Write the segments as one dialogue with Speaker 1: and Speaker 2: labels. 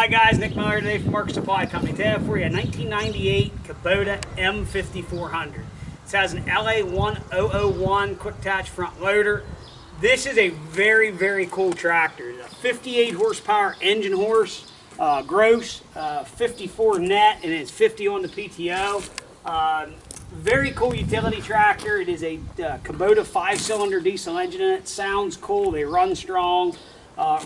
Speaker 1: Hi guys, Nick Miller today from Mark Supply Company. Today I have for you a 1998 Kubota M5400. This has an LA1001 quick attach front loader. This is a very cool tractor. It's a 58 horsepower engine horse, gross, 54 net, and it's 50 on the PTO. Very cool utility tractor. It is a Kubota 5-cylinder diesel engine in it. Sounds cool, they run strong.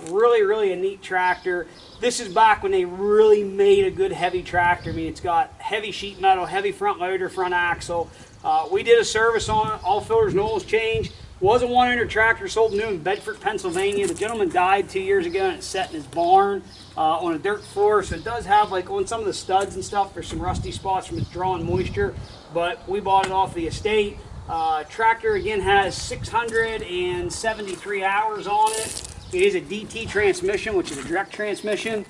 Speaker 1: Really a neat tractor. This is back when they really made a good heavy tractor. I mean, it's got heavy sheet metal, heavy front loader, front axle. We did a service on it, all filters and oils changed. Was a one-owner tractor, sold new in Bedford, Pennsylvania. The gentleman died 2 years ago and it's set in his barn on a dirt floor. So it does have, like, on some of the studs and stuff, there's some rusty spots from its drawing moisture, but we bought it off the estate. Tractor again has 673 hours on it. It is a DT transmission, which is a direct transmission.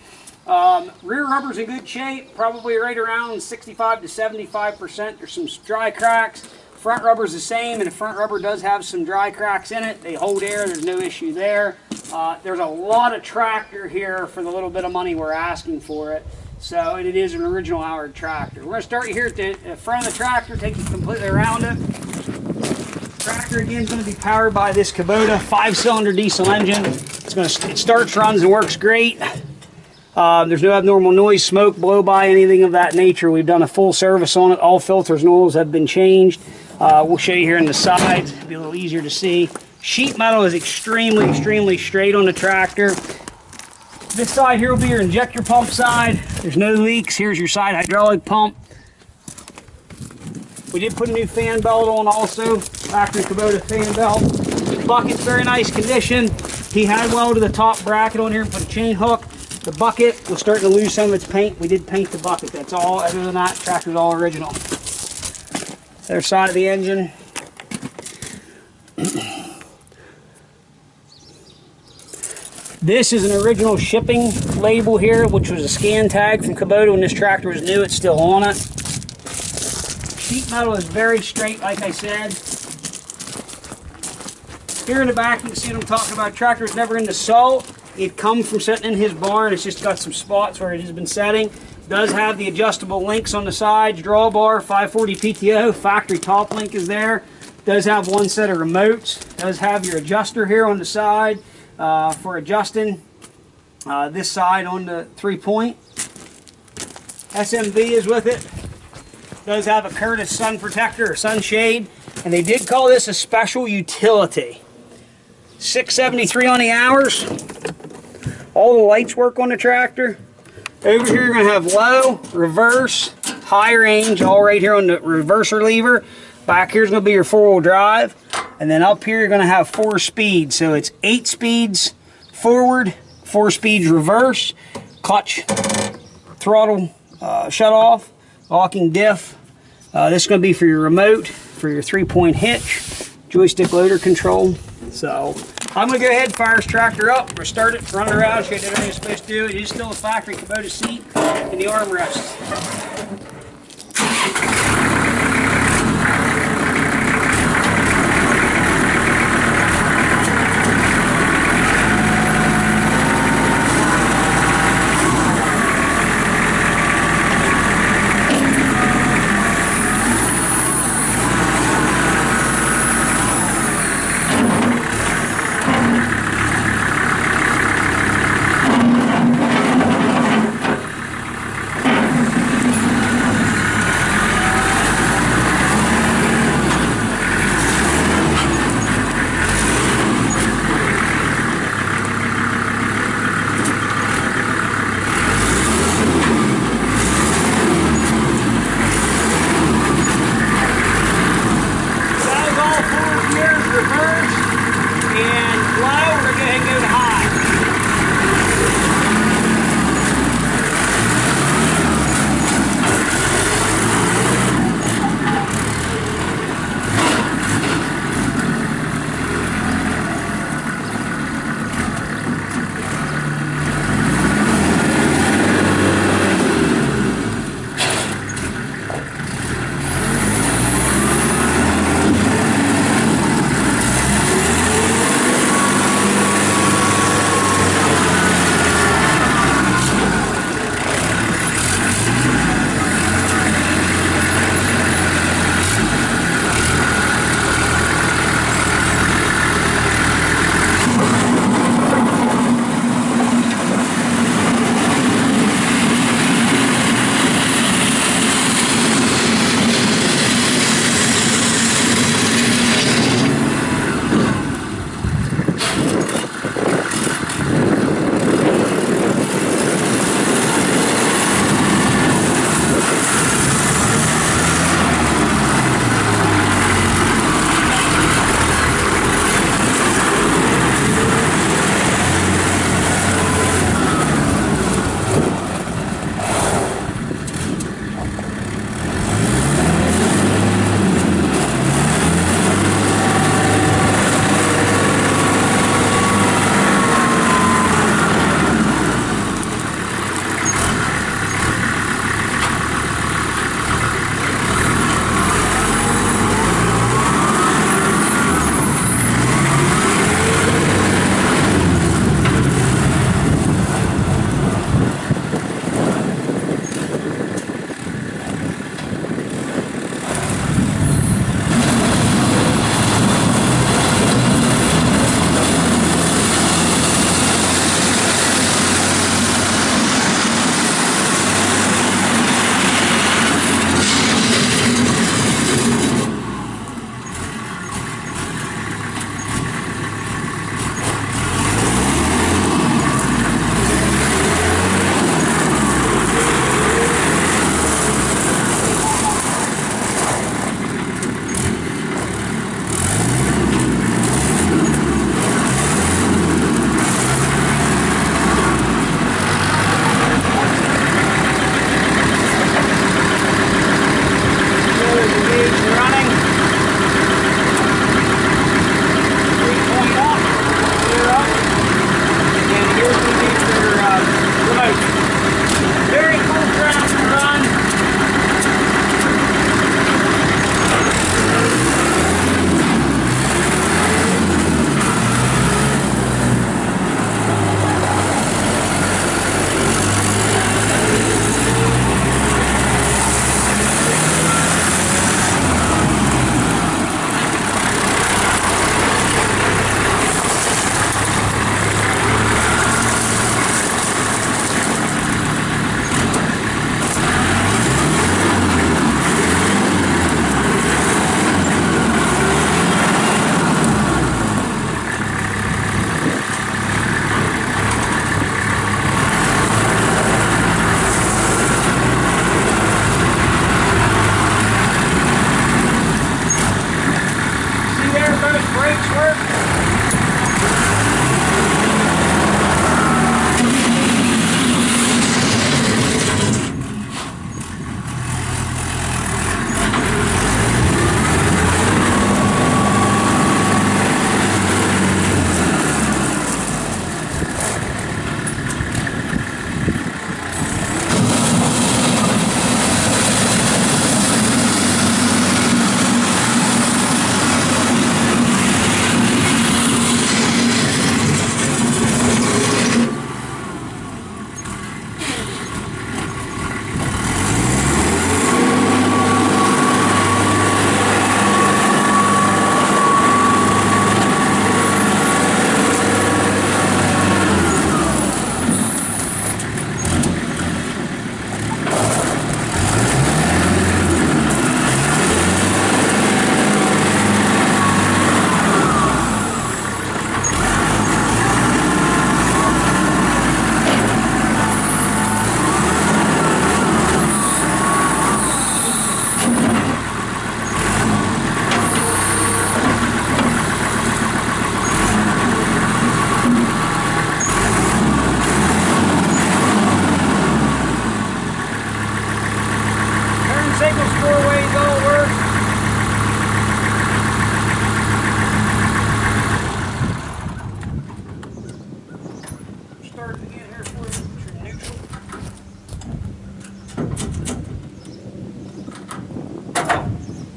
Speaker 1: Rear rubber's in good shape, probably right around 65 to 75%. There's some dry cracks. Front rubber's the same, and the front rubber does have some dry cracks in it. They hold air, there's no issue there. There's a lot of tractor here for the little bit of money we're asking for it. So it is an original Howard tractor. We're going to start here at the front of the tractor, take you completely around it. Tractor again is going to be powered by this Kubota 5-cylinder diesel engine. It starts, runs, and works great. There's no abnormal noise, smoke, blow by, anything of that nature. We've done a full service on it. All filters and oils have been changed. We'll show you here on the sides. It'll be a little easier to see. Sheet metal is extremely straight on the tractor. This side here will be your injector pump side. There's no leaks. Here's your side hydraulic pump. We did put a new fan belt on also, factory Kubota fan belt. The bucket's very nice condition. He had welded the top bracket on here and put a chain hook. The bucket was starting to lose some of its paint. We did paint the bucket, that's all. Other than that, tractor's all original. Other side of the engine. This is an original shipping label here, which was a scan tag from Kubota when this tractor was new. It's still on it. Sheet metal is very straight, like I said. Here in the back, you can see what I'm talking about. Tractor is never in the salt. It comes from sitting in his barn. It's just got some spots where it has been setting. Does have the adjustable links on the sides, drawbar, 540 PTO, factory top link is there. Does have one set of remotes. Does have your adjuster here on the side for adjusting this side on the 3-point. SMV is with it. Does have a Curtis sun protector or sunshade, and they did call this a special utility. 673 on the hours. All the lights work on the tractor. Over here you're going to have low, reverse, high range, all right here on the reverser lever. Back here's going to be your 4-wheel drive, and then up here you're going to have 4 speeds. So it's 8 speeds forward, 4 speeds reverse, clutch, throttle, shut off, locking diff. This is going to be for your remote, for your 3-point hitch, joystick loader control. So I'm going to go ahead and fire this tractor up. We're going to start it, run it around, show you everything it's supposed to do. It is still a factory Kubota seat and the armrest.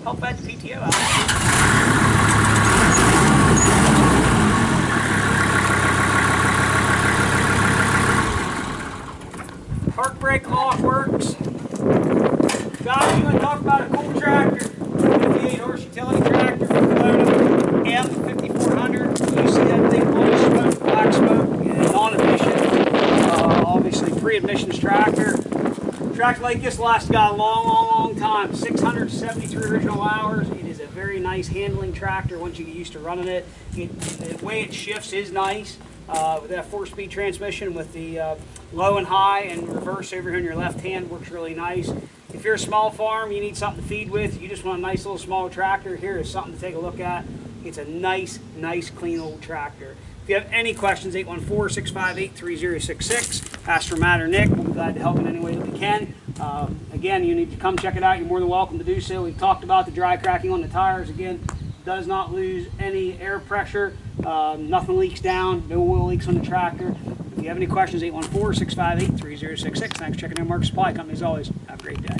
Speaker 1: help that PTO out. Park brake lock works. Guys, you want to talk about a cool tractor? 58 horse utility tractor, Kubota M5400. You see that thing, blue smoke, black smoke, non-emission. Obviously pre-emissions tractor. Tractor like this lasts got a long time. 673 original hours. It is a very nice handling tractor once you get used to running it. The way it shifts is nice. With that 4-speed transmission with the low and high and reverse over here on your left hand works really nice. If you're a small farm, you need something to feed with, you just want a nice little small tractor, here is something to take a look at. It's a nice clean old tractor. If you have any questions, 814-658-3066. Ask for Matt or Nick. We'll be glad to help in any way that we can. Again, you need to come check it out. You're more than welcome to do so. We've talked about the dry cracking on the tires. Again, does not lose any air pressure. Nothing leaks down. No oil leaks on the tractor. If you have any questions, 814-658-3066. Thanks for checking out Mark Supply Company as always. Have a great day.